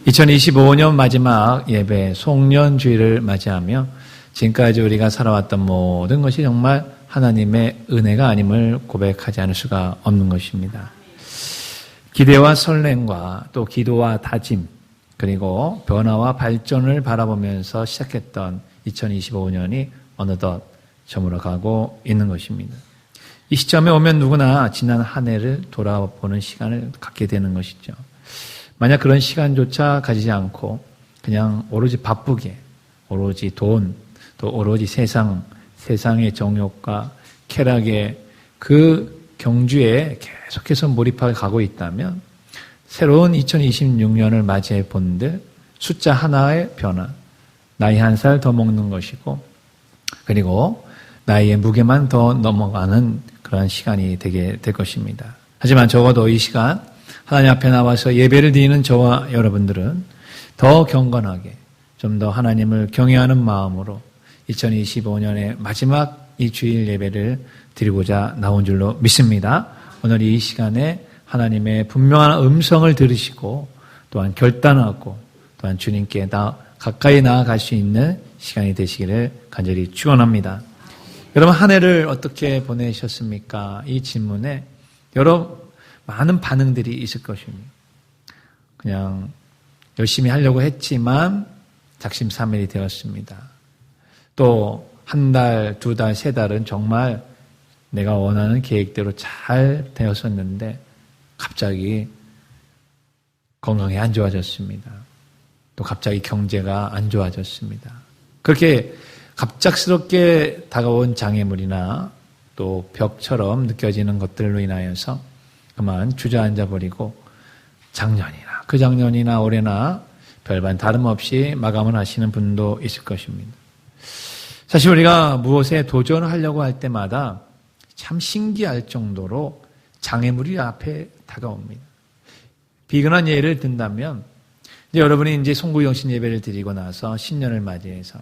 2025년 마지막 예배 송년주일을 맞이하며 지금까지 우리가 살아왔던 모든 것이 정말 하나님의 은혜가 아님을 고백하지 않을 수가 없는 것입니다. 기대와 설렘과 또 기도와 다짐 그리고 변화와 발전을 바라보면서 시작했던 2025년이 어느덧 저물어가고 있는 것입니다. 이 시점에 오면 누구나 지난 한 해를 돌아보는 시간을 갖게 되는 것이죠. 만약 그런 시간조차 가지지 않고 그냥 오로지 바쁘게, 오로지 돈, 또 오로지 세상의 정욕과 쾌락의 그 경주에 계속해서 몰입하게 가고 있다면 새로운 2026년을 맞이해 본들 숫자 하나의 변화, 나이 한 살 더 먹는 것이고 그리고 나이의 무게만 더 넘어가는 그런 시간이 되게 될 것입니다. 하지만 적어도 이 시간 하나님 앞에 나와서 예배를 드리는 저와 여러분들은 더 경건하게 좀 더 하나님을 경외하는 마음으로 2025년의 마지막 이 주일 예배를 드리고자 나온 줄로 믿습니다. 오늘 이 시간에 하나님의 분명한 음성을 들으시고 또한 결단하고 또한 주님께 더 가까이 나아갈 수 있는 시간이 되시기를 간절히 축원합니다. 여러분 한 해를 어떻게 보내셨습니까? 이 질문에 여러 많은 반응들이 있을 것입니다. 그냥 열심히 하려고 했지만 작심삼일이 되었습니다. 또 한 달, 두 달, 세 달은 정말 내가 원하는 계획대로 잘 되었었는데 갑자기 건강이 안 좋아졌습니다. 또 갑자기 경제가 안 좋아졌습니다. 그렇게 갑작스럽게 다가온 장애물이나 또 벽처럼 느껴지는 것들로 인하여서 그만 주저앉아 버리고 작년이나 올해나 별반 다름없이 마감을 하시는 분도 있을 것입니다. 사실 우리가 무엇에 도전하려고 할 때마다 참 신기할 정도로 장애물이 앞에 다가옵니다. 비근한 예를 든다면 여러분이 이제 송구영신 예배를 드리고 나서 신년을 맞이해서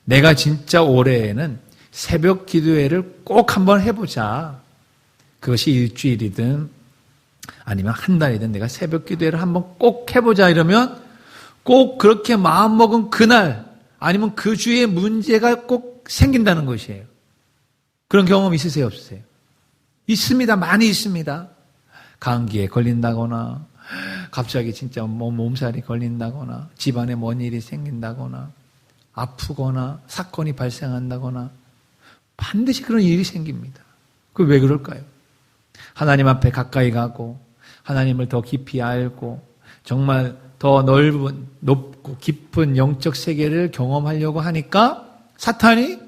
내가 진짜 올해에는 새벽 기도회를 꼭 한번 해보자. 그것이 일주일이든 아니면 한 달이든 내가 새벽 기도회를 한번 꼭 해보자 이러면 꼭 그렇게 마음먹은 그날 아니면 그 주에 문제가 꼭 생긴다는 것이에요. 그런 경험 있으세요? 없으세요? 있습니다. 많이 있습니다. 감기에 걸린다거나 갑자기 진짜 몸살이 걸린다거나 집안에 뭔 일이 생긴다거나 아프거나 사건이 발생한다거나 반드시 그런 일이 생깁니다. 그게 왜 그럴까요? 하나님 앞에 가까이 가고 하나님을 더 깊이 알고 정말 더 넓은 높고 깊은 영적 세계를 경험하려고 하니까 사탄이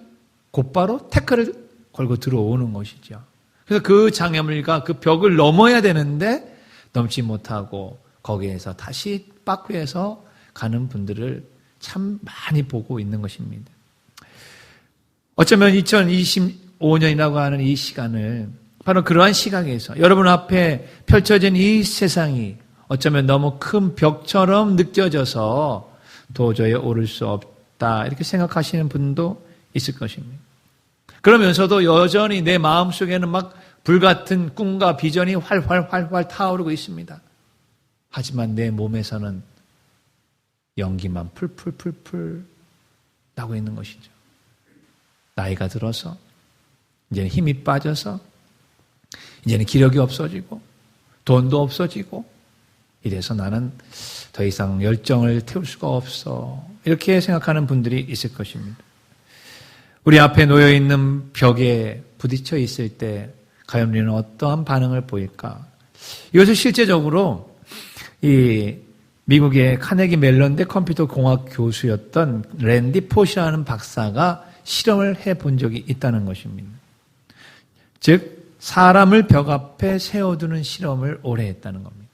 곧바로 태클을 걸고 들어오는 것이죠. 그래서 그 장애물과 그 벽을 넘어야 되는데 넘지 못하고 거기에서 다시 빠꾸해서 가는 분들을 참 많이 보고 있는 것입니다. 어쩌면 2025년이라고 하는 이 시간을 바로 그러한 시각에서 여러분 앞에 펼쳐진 이 세상이 어쩌면 너무 큰 벽처럼 느껴져서 도저히 오를 수 없다 이렇게 생각하시는 분도 있을 것입니다. 그러면서도 여전히 내 마음속에는 막 불같은 꿈과 비전이 활활 타오르고 있습니다. 하지만 내 몸에서는 연기만 풀풀 나고 있는 것이죠. 나이가 들어서 이제는 힘이 빠져서 이제는 기력이 없어지고 돈도 없어지고 이래서 나는 더 이상 열정을 태울 수가 없어 이렇게 생각하는 분들이 있을 것입니다. 우리 앞에 놓여있는 벽에 부딪혀 있을 때 과연 우리는 어떠한 반응을 보일까? 이것을 실제적으로 이 미국의 카네기 멜론대 컴퓨터 공학 교수였던 랜디 포시라는 박사가 실험을 해본 적이 있다는 것입니다. 즉 사람을 벽 앞에 세워두는 실험을 오래 했다는 겁니다.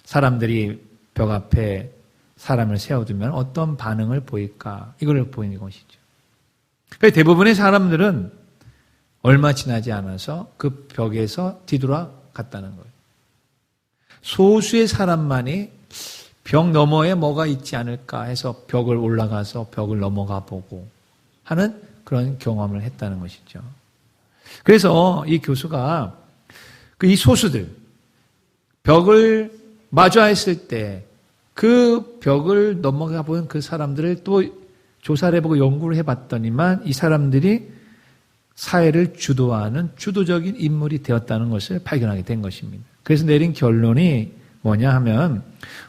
사람들이 벽 앞에 사람을 세워두면 어떤 반응을 보일까? 이걸 보이는 것이죠. 대부분의 사람들은 얼마 지나지 않아서 그 벽에서 뒤돌아갔다는 거예요. 소수의 사람만이 벽 너머에 뭐가 있지 않을까 해서 벽을 올라가서 벽을 넘어가 보고 하는 그런 경험을 했다는 것이죠. 그래서 이 교수가 이 소수들, 벽을 마주했을 때 그 벽을 넘어가 본 그 사람들을 또 조사를 해보고 연구를 해봤더니만 이 사람들이 사회를 주도하는 주도적인 인물이 되었다는 것을 발견하게 된 것입니다. 그래서 내린 결론이 뭐냐 하면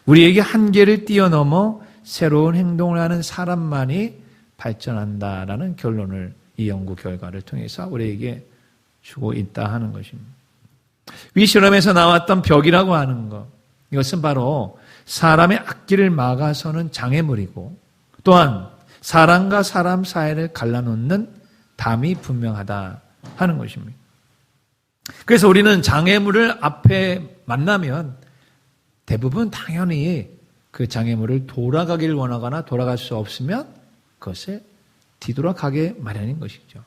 우리에게 한계를 뛰어넘어 새로운 행동을 하는 사람만이 발전한다라는 결론을 이 연구 결과를 통해서 우리에게 주고 있다 하는 것입니다. 위 실험에서 나왔던 벽이라고 하는 것, 이것은 바로 사람의 앞길을 막아서는 장애물이고 또한 사람과 사람 사이를 갈라놓는 담이 분명하다 하는 것입니다. 그래서 우리는 장애물을 앞에 만나면 대부분 당연히 그 장애물을 돌아가길 원하거나 돌아갈 수 없으면 그것을 뒤돌아가게 마련인 것이죠.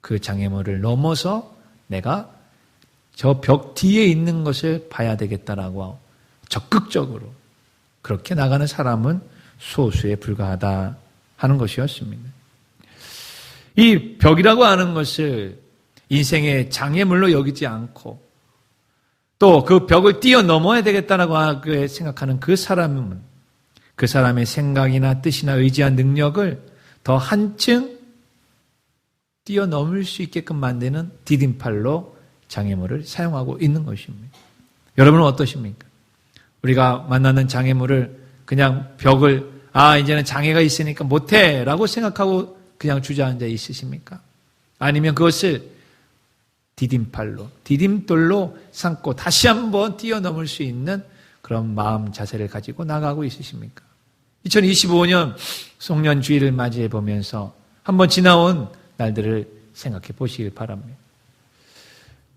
그 장애물을 넘어서 내가 저 벽 뒤에 있는 것을 봐야 되겠다라고 적극적으로 그렇게 나가는 사람은 소수에 불과하다 하는 것이었습니다. 이 벽이라고 하는 것을 인생의 장애물로 여기지 않고 또 그 벽을 뛰어넘어야 되겠다라고 생각하는 그 사람은 그 사람의 생각이나 뜻이나 의지와 능력을 더 한층 뛰어넘을 수 있게끔 만드는 디딤팔로 장애물을 사용하고 있는 것입니다. 여러분은 어떠십니까? 우리가 만나는 장애물을 그냥 벽을 이제는 장애가 있으니까 못해 라고 생각하고 그냥 주저앉아 있으십니까? 아니면 그것을 디딤팔로, 디딤돌로 삼고 다시 한번 뛰어넘을 수 있는 그런 마음 자세를 가지고 나가고 있으십니까? 2025년 송년주의를 맞이해 보면서 한번 지나온 날들을 생각해 보시길 바랍니다.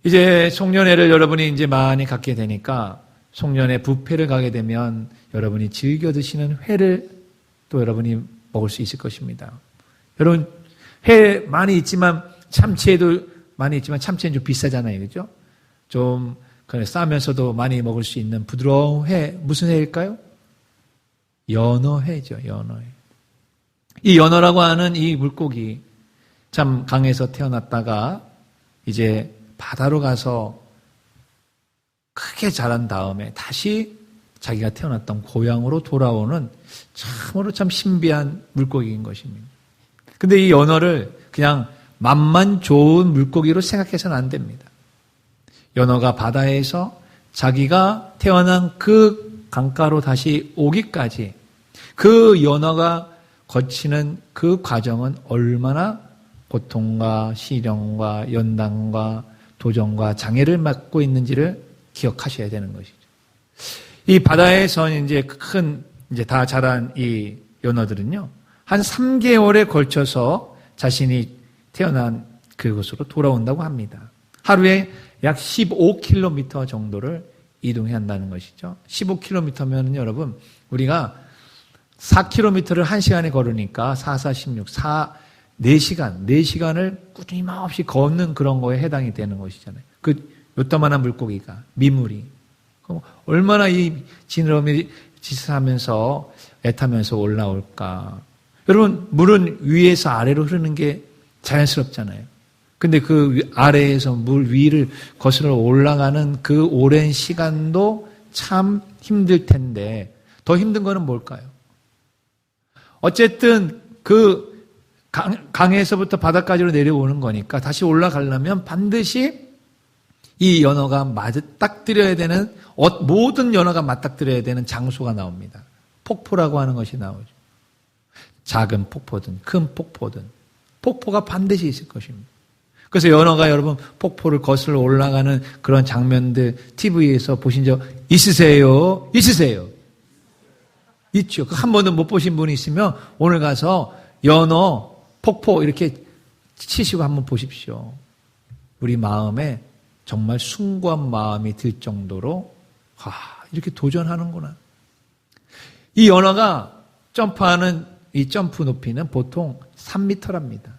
이제 송년회를 여러분이 이제 많이 갖게 되니까 송년회 뷔페를 가게 되면 여러분이 즐겨 드시는 회를 또 여러분이 먹을 수 있을 것입니다. 여러분 회 많이 있지만 참치에도 많이 있지만 참치는 좀 비싸잖아요. 그죠? 좀 싸면서도 많이 먹을 수 있는 부드러운 회, 무슨 회일까요? 연어회죠. 연어회. 이 연어라고 하는 이 물고기 참 강에서 태어났다가 이제 바다로 가서 크게 자란 다음에 다시 자기가 태어났던 고향으로 돌아오는 참으로 참 신비한 물고기인 것입니다. 근데 이 연어를 그냥 맛만 좋은 물고기로 생각해서는 안 됩니다. 연어가 바다에서 자기가 태어난 그 강가로 다시 오기까지 그 연어가 거치는 그 과정은 얼마나 고통과 시련과 연단과 도전과 장애를 맞고 있는지를 기억하셔야 되는 것이죠. 이 바다에서 이제 다 자란 이 연어들은요, 한 3개월에 걸쳐서 자신이 태어난 그곳으로 돌아온다고 합니다. 하루에 약 15km 정도를 이동해야 한다는 것이죠. 15km면 여러분, 우리가 4km를 1시간에 걸으니까 4, 4, 16, 4시간을 꾸준히 없이 걷는 그런 거에 해당이 되는 것이잖아요. 그 요따만한 물고기가, 미물이. 얼마나 이 지느러미 짓하면서 애타면서 올라올까. 여러분, 물은 위에서 아래로 흐르는 게 자연스럽잖아요. 근데 그 아래에서 물 위를 거슬러 올라가는 그 오랜 시간도 참 힘들 텐데 더 힘든 거는 뭘까요? 어쨌든 그 강에서부터 바다까지로 내려오는 거니까 다시 올라가려면 반드시 이 연어가 맞닥뜨려야 되는, 모든 연어가 맞닥뜨려야 되는 장소가 나옵니다. 폭포라고 하는 것이 나오죠. 작은 폭포든 큰 폭포든 폭포가 반드시 있을 것입니다. 그래서 연어가 여러분 폭포를 거슬러 올라가는 그런 장면들 TV에서 보신 적 있으세요? 있으세요? 있죠. 한 번도 못 보신 분이 있으면 오늘 가서 연어 폭포 이렇게 치시고 한번 보십시오. 우리 마음에 정말 숭고한 마음이 들 정도로 이렇게 도전하는구나. 이 연어가 점프하는 이 점프 높이는 보통 3m랍니다.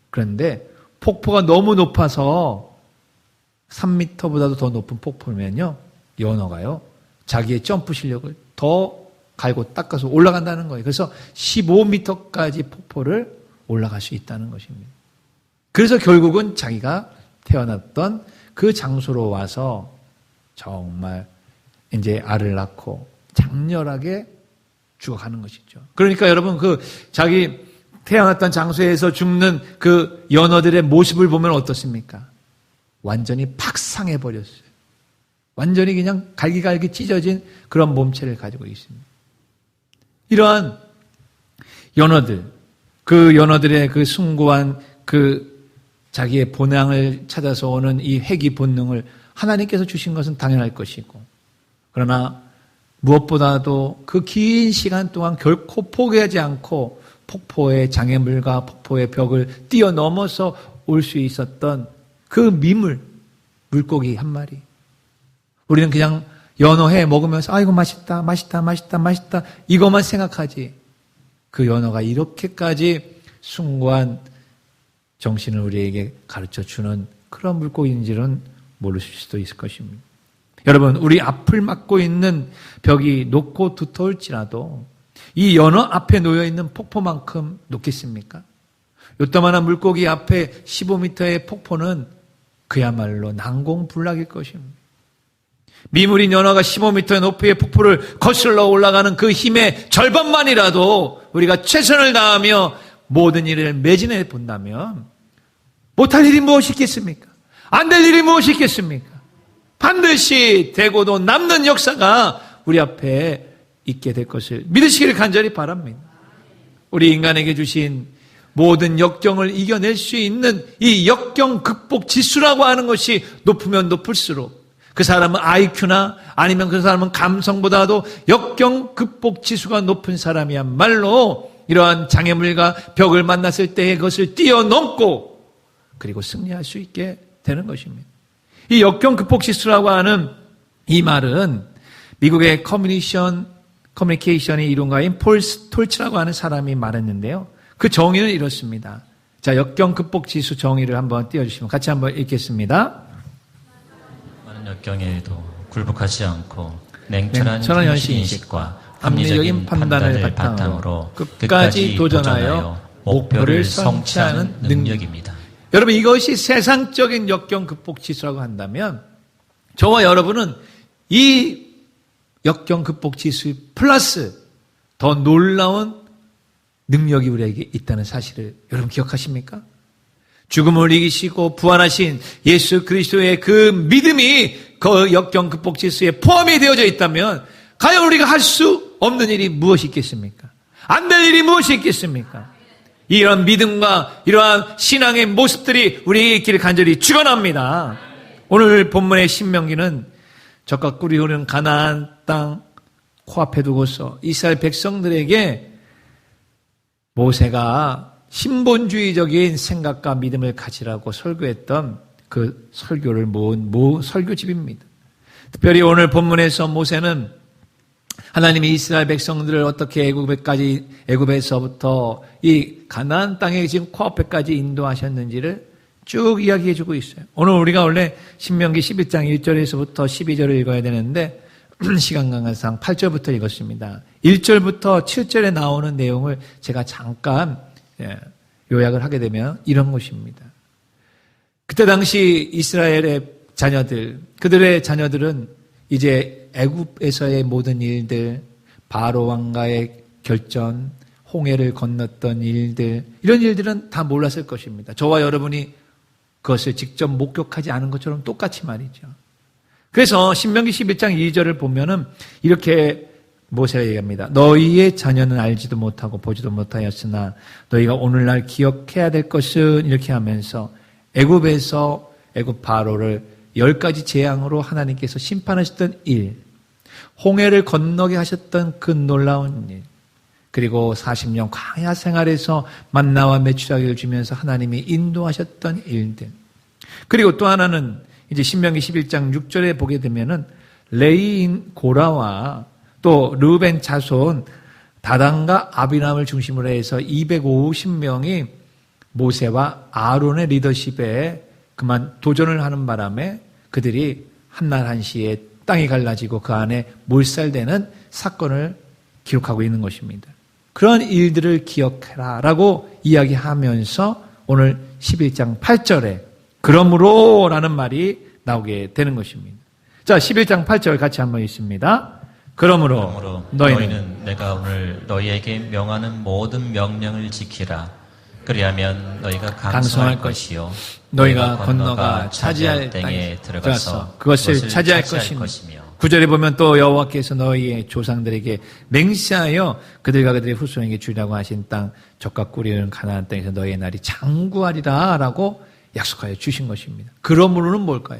그런데 폭포가 너무 높아서 3m보다도 더 높은 폭포면요, 연어가요, 자기의 점프 실력을 더 갈고 닦아서 올라간다는 거예요. 그래서 15m까지 폭포를 올라갈 수 있다는 것입니다. 그래서 결국은 자기가 태어났던 그 장소로 와서 정말 이제 알을 낳고 장렬하게 죽어가는 것이죠. 그러니까 여러분 그 자기 태어났던 장소에서 죽는 그 연어들의 모습을 보면 어떻습니까? 완전히 박상해버렸어요. 완전히 그냥 갈기갈기 찢어진 그런 몸체를 가지고 있습니다. 이러한 연어들, 그 연어들의 그 숭고한 그 자기의 본향을 찾아서 오는 이 회귀 본능을 하나님께서 주신 것은 당연할 것이고, 그러나 무엇보다도 그 긴 시간 동안 결코 포기하지 않고 폭포의 장애물과 폭포의 벽을 뛰어넘어서 올 수 있었던 그 미물, 물고기 한 마리. 우리는 그냥 연어회 먹으면서 아이고 맛있다, 맛있다, 맛있다, 맛있다 이것만 생각하지, 그 연어가 이렇게까지 숭고한 정신을 우리에게 가르쳐주는 그런 물고기인지는 모를 수도 있을 것입니다. 여러분, 우리 앞을 막고 있는 벽이 높고 두터울지라도 이 연어 앞에 놓여있는 폭포만큼 높겠습니까? 요따만한 물고기 앞에 15m의 폭포는 그야말로 난공불락일 것입니다. 미물인 연어가 15m 높이의 폭포를 거슬러 올라가는 그 힘의 절반만이라도 우리가 최선을 다하며 모든 일을 매진해 본다면 못할 일이 무엇이 있겠습니까? 안 될 일이 무엇이 있겠습니까? 반드시 되고도 남는 역사가 우리 앞에 있게 될 것을 믿으시기를 간절히 바랍니다. 우리 인간에게 주신 모든 역경을 이겨낼 수 있는 이 역경 극복 지수라고 하는 것이 높으면 높을수록 그 사람은 IQ나 아니면 그 사람은 감성보다도 역경 극복 지수가 높은 사람이야말로 이러한 장애물과 벽을 만났을 때의 것을 뛰어넘고 그리고 승리할 수 있게 되는 것입니다. 이 역경 극복 지수라고 하는 이 말은 미국의 커뮤니케이션의 이론가인 폴 스톨츠라고 하는 사람이 말했는데요. 그 정의는 이렇습니다. 자, 역경 극복 지수 정의를 한번 띄워주시면 같이 한번 읽겠습니다. 많은 역경에도 굴복하지 않고 냉철한 현실인식과 합리적인 판단을 바탕으로 끝까지 도전하여 목표를 성취하는 능력입니다. 여러분, 이것이 세상적인 역경 극복 지수라고 한다면 저와 여러분은 이 역경 극복 지수 플러스 더 놀라운 능력이 우리에게 있다는 사실을 여러분 기억하십니까? 죽음을 이기시고 부활하신 예수 그리스도의 그 믿음이 그 역경 극복 지수에 포함이 되어져 있다면 과연 우리가 할 수 없는 일이 무엇이 있겠습니까? 안 될 일이 무엇이 있겠습니까? 이런 믿음과 이러한 신앙의 모습들이 우리에게 있기를 간절히 축원합니다. 오늘 본문의 신명기는 젖과 꿀이 흐르는 가나안 땅 코앞에 두고서 이스라엘 백성들에게 모세가 신본주의적인 생각과 믿음을 가지라고 설교했던 그 설교를 모은 설교집입니다. 특별히 오늘 본문에서 모세는 하나님이 이스라엘 백성들을 어떻게 애굽에서부터 이 가나안 땅에 지금 코앞에까지 인도하셨는지를 쭉 이야기해 주고 있어요. 오늘 우리가 원래 신명기 11장 1절에서부터 12절을 읽어야 되는데 시간 관계상 8절부터 읽었습니다. 1절부터 7절에 나오는 내용을 제가 잠깐 요약을 하게 되면 이런 것입니다. 그때 당시 이스라엘의 자녀들, 그들의 자녀들은 이제 애굽에서의 모든 일들, 바로 왕과의 결전, 홍해를 건넜던 일들, 이런 일들은 다 몰랐을 것입니다. 저와 여러분이 그것을 직접 목격하지 않은 것처럼 똑같이 말이죠. 그래서 신명기 11장 2절을 보면은 이렇게 모세가 얘기합니다. 너희의 자녀는 알지도 못하고 보지도 못하였으나 너희가 오늘날 기억해야 될 것은, 이렇게 하면서 애굽에서 애굽 바로를 10가지 재앙으로 하나님께서 심판하셨던 일, 홍해를 건너게 하셨던 그 놀라운 일, 그리고 40년 광야 생활에서 만나와 메추라기를 주면서 하나님이 인도하셨던 일들, 그리고 또 하나는 이제 신명기 11장 6절에 보게 되면은 레이인 고라와 또 르벤 자손 다단과 아비람을 중심으로 해서 250명이 모세와 아론의 리더십에 그만 도전을 하는 바람에 그들이 한날 한시에 땅이 갈라지고 그 안에 몰살되는 사건을 기록하고 있는 것입니다. 그런 일들을 기억해라 라고 이야기하면서 오늘 11장 8절에 그러므로 라는 말이 나오게 되는 것입니다. 자, 11장 8절 같이 한번 읽습니다. 그러므로 너희는 내가 오늘 너희에게 명하는 모든 명령을 지키라. 그리하면 너희가 강성할 것이요 너희가 건너가 차지할 땅에 들어가서 그것을 차지할 것이며 9절에 보면 또 여호와께서 너희의 조상들에게 맹세하여 그들과 그들의 후손에게 주리라고 하신 땅 젖과 꿀이 흐르는 가나안 땅에서 너희의 날이 장구하리라 라고 약속하여 주신 것입니다. 그러므로는 뭘까요?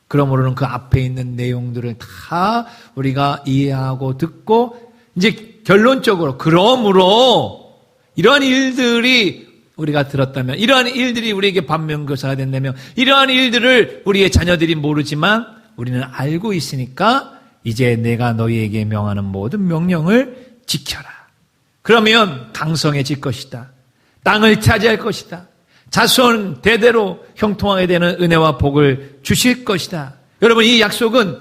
그러므로는 그 앞에 있는 내용들을 다 우리가 이해하고 듣고 이제 결론적으로 그러므로 이러한 일들이 우리가 들었다면, 이러한 일들이 우리에게 반면교사가 된다면, 이러한 일들을 우리의 자녀들이 모르지만 우리는 알고 있으니까 이제 내가 너희에게 명하는 모든 명령을 지켜라. 그러면 강성해질 것이다. 땅을 차지할 것이다. 자손 대대로 형통하게 되는 은혜와 복을 주실 것이다. 여러분, 이 약속은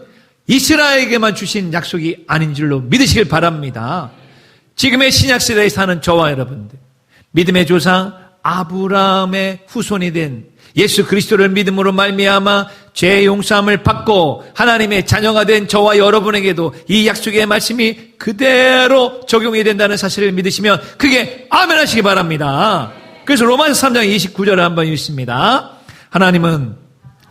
이스라엘에게만 주신 약속이 아닌 줄로 믿으시길 바랍니다. 지금의 신약시대에 사는 저와 여러분들, 믿음의 조상 아브라함의 후손이 된 예수 그리스도를 믿음으로 말미암아 죄 용서함을 받고 하나님의 자녀가 된 저와 여러분에게도 이 약속의 말씀이 그대로 적용이 된다는 사실을 믿으시면 그게 아멘 하시기 바랍니다. 그래서 로마서 3장 29절을 한번 읽습니다. 하나님은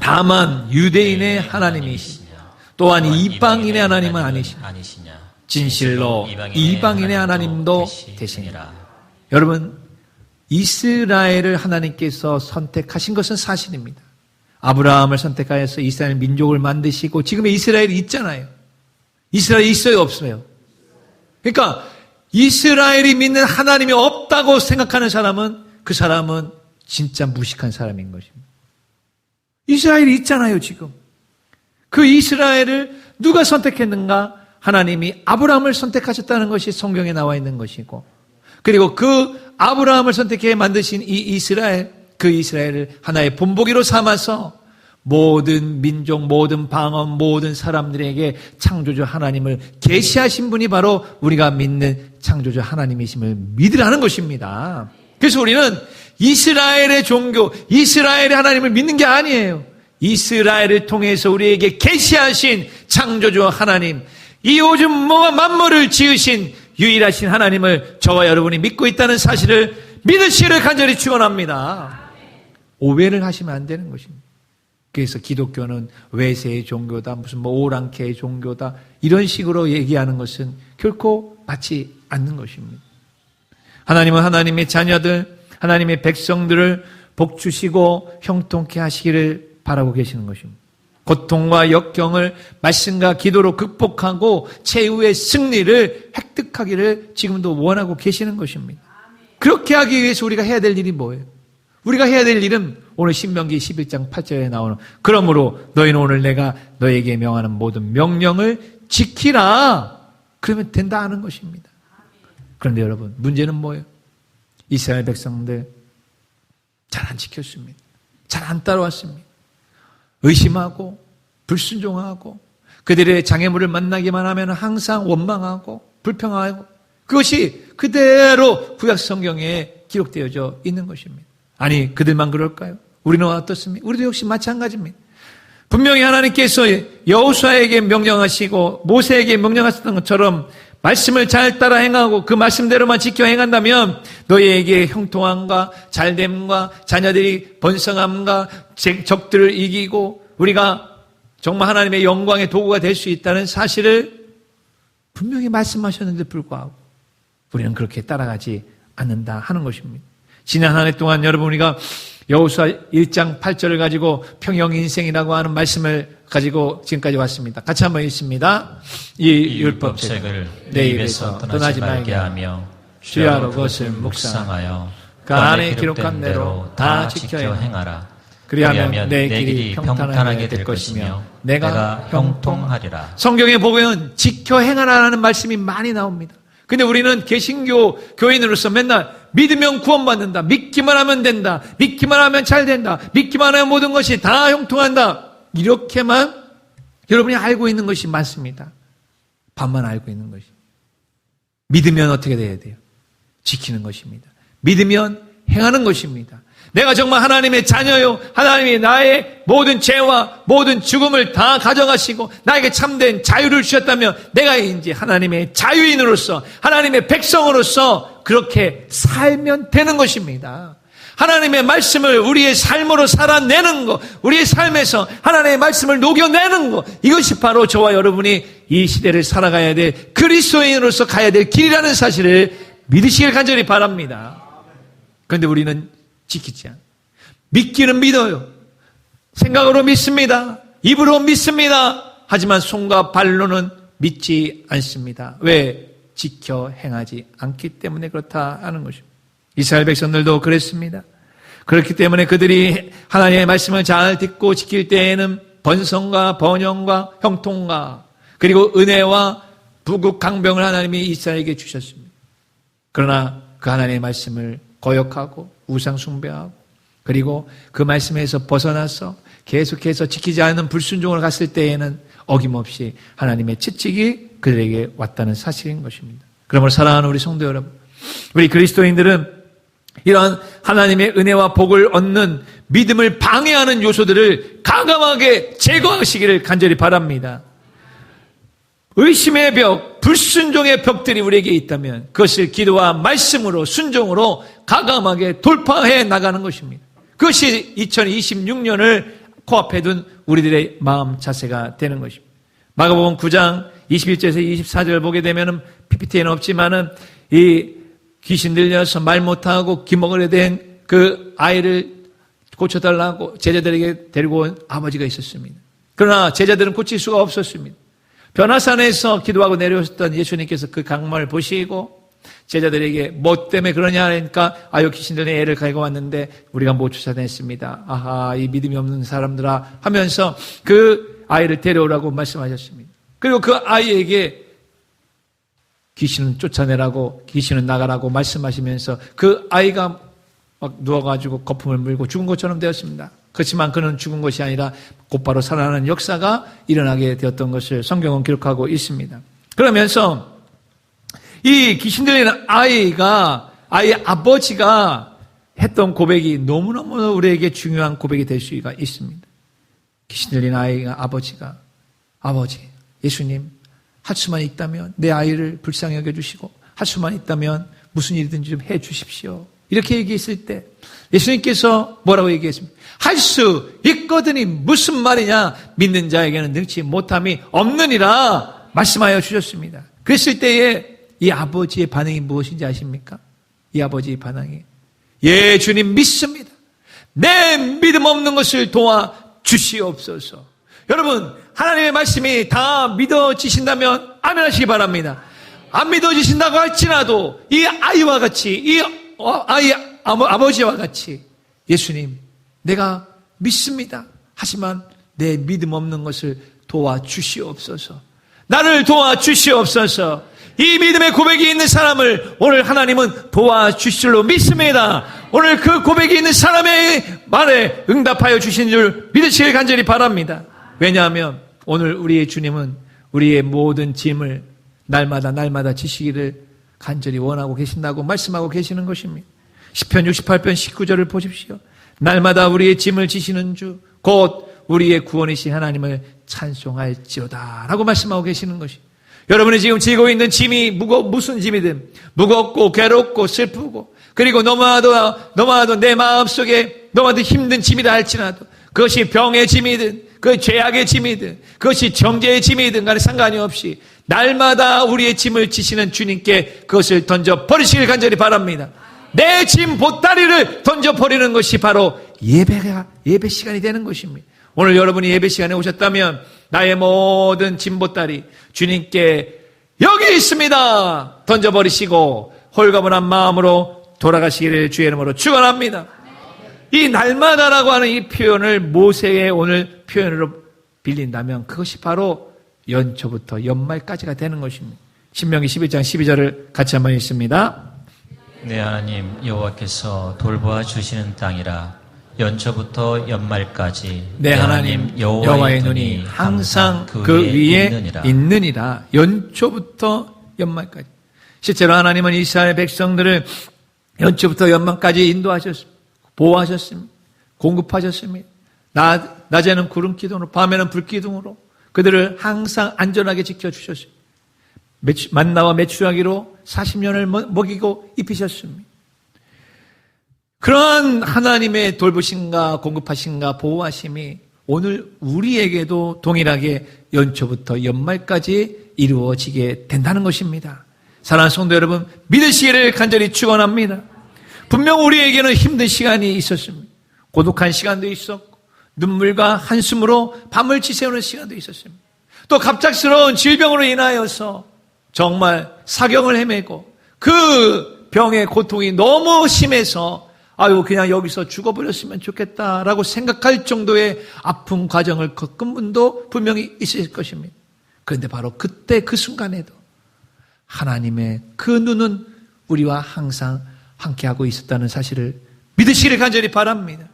다만 유대인의 하나님이시냐 또한 이방인의 하나님은 아니시냐 진실로 이방인의 하나님도 되시니라. 여러분, 이스라엘을 하나님께서 선택하신 것은 사실입니다. 아브라함을 선택하여서 이스라엘 민족을 만드시고 지금의 이스라엘이 있잖아요. 이스라엘이 있어요, 없어요? 그러니까 이스라엘이 믿는 하나님이 없다고 생각하는 사람은 그 사람은 진짜 무식한 사람인 것입니다. 이스라엘이 있잖아요, 지금. 그 이스라엘을 누가 선택했는가? 하나님이 아브라함을 선택하셨다는 것이 성경에 나와 있는 것이고, 그리고 그 아브라함을 선택해 만드신 이 이스라엘, 그 이스라엘을 하나의 본보기로 삼아서 모든 민족, 모든 방언, 모든 사람들에게 창조주 하나님을 계시하신 분이 바로 우리가 믿는 창조주 하나님이심을 믿으라는 것입니다. 그래서 우리는 이스라엘의 종교, 이스라엘의 하나님을 믿는 게 아니에요. 이스라엘을 통해서 우리에게 계시하신 창조주 하나님, 이 오줌 만물을 지으신 유일하신 하나님을 저와 여러분이 믿고 있다는 사실을 믿으시기를 간절히 축원합니다. 오해를 하시면 안 되는 것입니다. 그래서 기독교는 외세의 종교다, 무슨 오랑캐의 종교다, 이런 식으로 얘기하는 것은 결코 맞지 않는 것입니다. 하나님은 하나님의 자녀들, 하나님의 백성들을 복 주시고 형통케 하시기를 바라고 계시는 것입니다. 고통과 역경을 말씀과 기도로 극복하고 최후의 승리를 획득하기를 지금도 원하고 계시는 것입니다. 그렇게 하기 위해서 우리가 해야 될 일이 뭐예요? 우리가 해야 될 일은 오늘 신명기 11장 8절에 나오는 그러므로 너희는 오늘 내가 너에게 명하는 모든 명령을 지키라. 그러면 된다 하는 것입니다. 그런데 여러분, 문제는 뭐예요? 이스라엘 백성들 잘 안 지켰습니다. 잘 안 따라왔습니다. 의심하고 불순종하고 그들의 장애물을 만나기만 하면 항상 원망하고 불평하고, 그것이 그대로 구약 성경에 기록되어져 있는 것입니다. 아니, 그들만 그럴까요? 우리는 어떻습니까? 우리도 역시 마찬가지입니다. 분명히 하나님께서 여호수아에게 명령하시고 모세에게 명령하셨던 것처럼 말씀을 잘 따라 행하고 그 말씀대로만 지켜 행한다면 너희에게 형통함과 잘됨과 자녀들이 번성함과 적들을 이기고 우리가 정말 하나님의 영광의 도구가 될 수 있다는 사실을 분명히 말씀하셨는데 불구하고 우리는 그렇게 따라가지 않는다 하는 것입니다. 지난 한 해 동안 여러분, 우리가 여호수아 1장 8절을 가지고 평영인생이라고 하는 말씀을 가지고 지금까지 왔습니다. 같이 한번 읽습니다. 이 율법책을 내 입에서 떠나지 말게 하며 주야로 그것을 묵상하여 그 안에 기록한 대로 다 지켜 행하라. 그리하면 내 길이 평탄하게 될 것이며 내가 형통하리라. 성경에 보면 지켜 행하라는 말씀이 많이 나옵니다. 근데 우리는 개신교 교인으로서 맨날 믿으면 구원받는다, 믿기만 하면 된다, 믿기만 하면 잘 된다, 믿기만 하면 모든 것이 다 형통한다, 이렇게만 여러분이 알고 있는 것이 많습니다. 반만 알고 있는 것이. 믿으면 어떻게 돼야 돼요? 지키는 것입니다. 믿으면 행하는 것입니다. 내가 정말 하나님의 자녀요. 하나님이 나의 모든 죄와 모든 죽음을 다 가져가시고 나에게 참된 자유를 주셨다면 내가 이제 하나님의 자유인으로서 하나님의 백성으로서 그렇게 살면 되는 것입니다. 하나님의 말씀을 우리의 삶으로 살아내는 것, 우리의 삶에서 하나님의 말씀을 녹여내는 것, 이것이 바로 저와 여러분이 이 시대를 살아가야 될 그리스도인으로서 가야 될 길이라는 사실을 믿으시길 간절히 바랍니다. 그런데 우리는 지키지 않아요. 믿기는 믿어요. 생각으로 믿습니다. 입으로 믿습니다. 하지만 손과 발로는 믿지 않습니다. 왜? 지켜 행하지 않기 때문에 그렇다 하는 것입니다. 이스라엘 백성들도 그랬습니다. 그렇기 때문에 그들이 하나님의 말씀을 잘 듣고 지킬 때에는 번성과 번영과 형통과 그리고 은혜와 부국 강병을 하나님이 이스라엘에게 주셨습니다. 그러나 그 하나님의 말씀을 거역하고 우상 숭배하고 그리고 그 말씀에서 벗어나서 계속해서 지키지 않는 불순종을 갔을 때에는 어김없이 하나님의 채찍이 그들에게 왔다는 사실인 것입니다. 그러므로 사랑하는 우리 성도 여러분, 우리 그리스도인들은 이러한 하나님의 은혜와 복을 얻는 믿음을 방해하는 요소들을 과감하게 제거하시기를 간절히 바랍니다. 의심의 벽, 불순종의 벽들이 우리에게 있다면 그것을 기도와 말씀으로 순종으로 과감하게 돌파해 나가는 것입니다. 그것이 2026년을 코앞에 둔 우리들의 마음 자세가 되는 것입니다. 마가복음 9장 21절에서 24절 보게 되면 PPT에는 없지만은 이 귀신 들려서 말 못하고 기먹으려 된 그 아이를 고쳐달라고 제자들에게 데리고 온 아버지가 있었습니다. 그러나 제자들은 고칠 수가 없었습니다. 변화산에서 기도하고 내려오셨던 예수님께서 그 강물을 보시고 제자들에게 뭐 때문에 그러냐 하니까 아유 귀신 들린 애를 가지고 왔는데 우리가 못 쫓아냈습니다. 아하 이 믿음이 없는 사람들아 하면서 그 아이를 데려오라고 말씀하셨습니다. 그리고 그 아이에게 귀신은 쫓아내라고 귀신은 나가라고 말씀하시면서 그 아이가 막 누워가지고 거품을 물고 죽은 것처럼 되었습니다. 그렇지만 그는 죽은 것이 아니라 곧바로 살아나는 역사가 일어나게 되었던 것을 성경은 기록하고 있습니다. 그러면서 이 귀신 들리는 아이의 아버지가 했던 고백이 너무너무 우리에게 중요한 고백이 될 수가 있습니다. 귀신 들린 아이가 아버지가 아버지 예수님 할 수만 있다면 내 아이를 불쌍히 여겨주시고 할 수만 있다면 무슨 일이든지 좀 해주십시오. 이렇게 얘기했을 때 예수님께서 뭐라고 얘기했습니까? 할 수 있거든이 무슨 말이냐? 믿는 자에게는 능치 못함이 없느니라 말씀하여 주셨습니다. 그랬을 때에 이 아버지의 반응이 무엇인지 아십니까? 이 아버지의 반응이 예 주님 믿습니다. 내 믿음 없는 것을 도와 주시옵소서. 여러분 하나님의 말씀이 다 믿어지신다면 아멘 하시기 바랍니다. 안 믿어지신다고 할지라도 이 아이와 같이 이 아이 아버지와 같이 예수님 내가 믿습니다. 하지만 내 믿음 없는 것을 도와주시옵소서. 나를 도와주시옵소서. 이 믿음의 고백이 있는 사람을 오늘 하나님은 도와주실 줄로 믿습니다. 오늘 그 고백이 있는 사람의 말에 응답하여 주신 줄 믿으시길 간절히 바랍니다. 왜냐하면 오늘 우리의 주님은 우리의 모든 짐을 날마다 지시기를 간절히 원하고 계신다고 말씀하고 계시는 것입니다. 시편 68편 19절을 보십시오. 날마다 우리의 짐을 지시는 주 곧 우리의 구원이신 하나님을 찬송할지어다 라고 말씀하고 계시는 것입니다. 여러분이 지금 지고 있는 짐이 무슨 짐이든 무겁고 괴롭고 슬프고 그리고 너무나도 내 마음속에 너무나도 힘든 짐이다 할지라도 그것이 병의 짐이든 그 죄악의 짐이든 그것이 정죄의 짐이든 간에 상관이 없이 날마다 우리의 짐을 지시는 주님께 그것을 던져버리시길 간절히 바랍니다. 내 짐 보따리를 던져버리는 것이 바로 예배 시간이 되는 것입니다. 오늘 여러분이 예배 시간에 오셨다면 나의 모든 짐 보따리 주님께 여기 있습니다 던져버리시고 홀가분한 마음으로 돌아가시기를 주의 이름으로 축원합니다. 이 날마다라고 하는 이 표현을 모세의 오늘 표현으로 빌린다면 그것이 바로 연초부터 연말까지가 되는 것입니다. 신명기 11장 12절을 같이 한번 읽습니다. 내 하나님 여호와께서 돌보아 주시는 땅이라 연초부터 연말까지 내 하나님 여호와의 눈이 항상 그 위에 있느니라. 연초부터 연말까지. 실제로 하나님은 이스라엘 백성들을 연초부터 연말까지 인도하셨습니다. 보호하셨습니다. 공급하셨습니다. 낮에는 구름 기둥으로, 밤에는 불 기둥으로 그들을 항상 안전하게 지켜주셨습니다. 만나와 메추라기로 40년을 먹이고 입히셨습니다. 그러한 하나님의 돌보심과 공급하심과 보호하심이 오늘 우리에게도 동일하게 연초부터 연말까지 이루어지게 된다는 것입니다. 사랑하는 성도 여러분, 믿으시기를 간절히 축원합니다. 분명 우리에게는 힘든 시간이 있었습니다. 고독한 시간도 있었고 눈물과 한숨으로 밤을 지새우는 시간도 있었습니다. 또 갑작스러운 질병으로 인하여서 정말 사경을 헤매고 그 병의 고통이 너무 심해서 그냥 여기서 죽어버렸으면 좋겠다라고 생각할 정도의 아픈 과정을 겪은 분도 분명히 있을 것입니다. 그런데 바로 그때 그 순간에도 하나님의 그 눈은 우리와 항상 함께하고 있었다는 사실을 믿으시기를 간절히 바랍니다.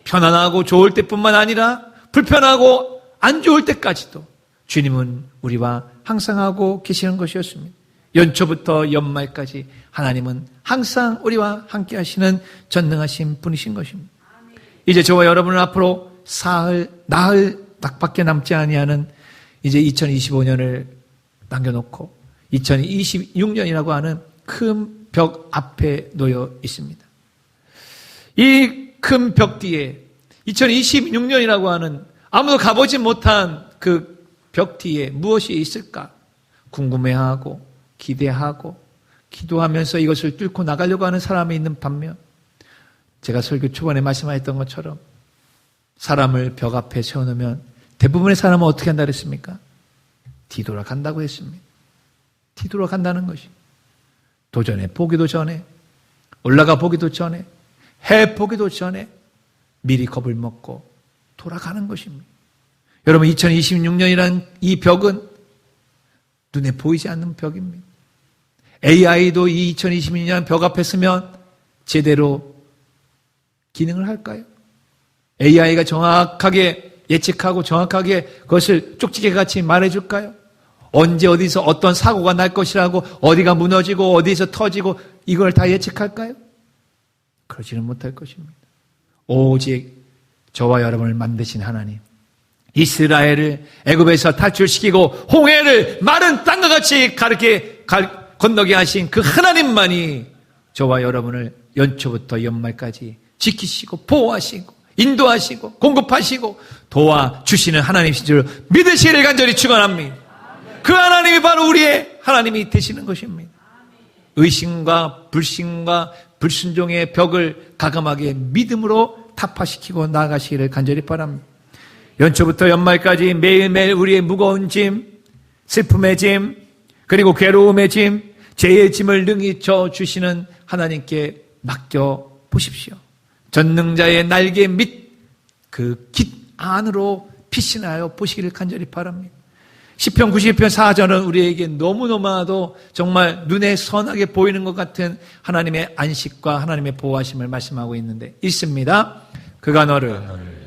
편안하고 좋을 때뿐만 아니라 불편하고 안 좋을 때까지도 주님은 우리와 항상 하고 계시는 것이었습니다. 연초부터 연말까지 하나님은 항상 우리와 함께 하시는 전능하신 분이신 것입니다. 이제 저와 여러분은 앞으로 나흘 밖에 남지 아니하는 이제 2025년을 남겨놓고 2026년이라고 하는 큰 벽 앞에 놓여 있습니다. 이 큰 벽 뒤에 2026년이라고 하는 아무도 가보지 못한 그 벽 뒤에 무엇이 있을까 궁금해하고 기대하고 기도하면서 이것을 뚫고 나가려고 하는 사람이 있는 반면 제가 설교 초반에 말씀하셨던 것처럼 사람을 벽 앞에 세워놓으면 대부분의 사람은 어떻게 한다 그랬습니까? 뒤돌아간다고 했습니다. 뒤돌아간다는 것이 도전해 보기도 전에 올라가 보기도 전에 해보기도 전에 미리 겁을 먹고 돌아가는 것입니다. 여러분 2026년이라는 이 벽은 눈에 보이지 않는 벽입니다. AI도 이 2026년 벽 앞에 서면 제대로 기능을 할까요? AI가 정확하게 예측하고 정확하게 그것을 쪽지게같이 말해줄까요? 언제 어디서 어떤 사고가 날 것이라고 어디가 무너지고 어디서 터지고 이걸 다 예측할까요? 그러지는 못할 것입니다. 오직 저와 여러분을 만드신 하나님, 이스라엘을 애굽에서 탈출시키고 홍해를 마른 땅과 같이 건너게 하신 그 하나님만이 저와 여러분을 연초부터 연말까지 지키시고 보호하시고 인도하시고 공급하시고 도와주시는 하나님이신 줄 믿으시기를 간절히 축원합니다. 그 하나님이 바로 우리의 하나님이 되시는 것입니다. 의심과 불신과 불순종의 벽을 가감하게 믿음으로 타파시키고 나아가시기를 간절히 바랍니다. 연초부터 연말까지 매일매일 우리의 무거운 짐, 슬픔의 짐, 그리고 괴로움의 짐, 죄의 짐을 능히 져주시는 하나님께 맡겨보십시오. 전능자의 날개 밑 그 깃 안으로 피신하여 보시기를 간절히 바랍니다. 시편 91편 4절은 우리에게 너무너무나도 정말 눈에 선하게 보이는 것 같은 하나님의 안식과 하나님의 보호하심을 말씀하고 있는데 있습니다. 그가 너를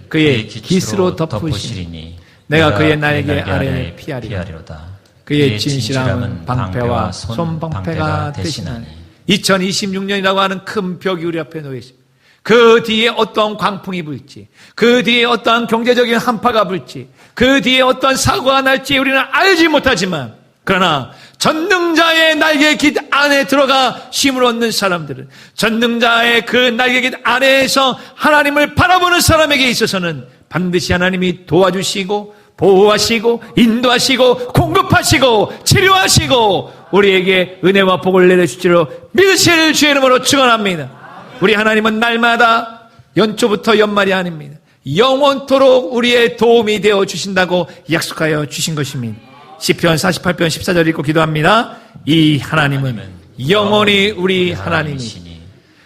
그의 깃으로 덮으시니 내가 그의 날개 아래에 피하리로다. 그의 진실함은 방패와 손방패가 되시나니 2026년이라고 하는 큰 벽이 우리 앞에 놓여 있습니다. 그 뒤에 어떤 광풍이 불지, 그 뒤에 어떠한 경제적인 한파가 불지, 그 뒤에 어떤 사고가 날지 우리는 알지 못하지만 그러나 전능자의 날개 깃 안에 들어가 쉼을 얻는 사람들은 전능자의 그 날개 깃 안에서 하나님을 바라보는 사람에게 있어서는 반드시 하나님이 도와주시고 보호하시고 인도하시고 공급하시고 치료하시고 우리에게 은혜와 복을 내려주시기로 믿으실 주의 이름으로 축원합니다. 우리 하나님은 날마다 연초부터 연말이 아닙니다. 영원토록 우리의 도움이 되어 주신다고 약속하여 주신 것입니다. 시편 48편 14절 읽고 기도합니다. 이 하나님은 영원히 우리 하나님이시니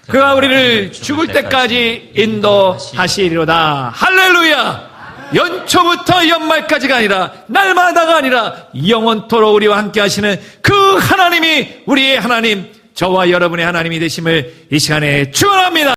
그가 우리를 죽을 때까지 인도하시리로다. 할렐루야! 연초부터 연말까지가 아니라 날마다가 아니라 영원토록 우리와 함께 하시는 그 하나님이 우리의 하나님, 저와 여러분의 하나님이 되심을 이 시간에 축원합니다.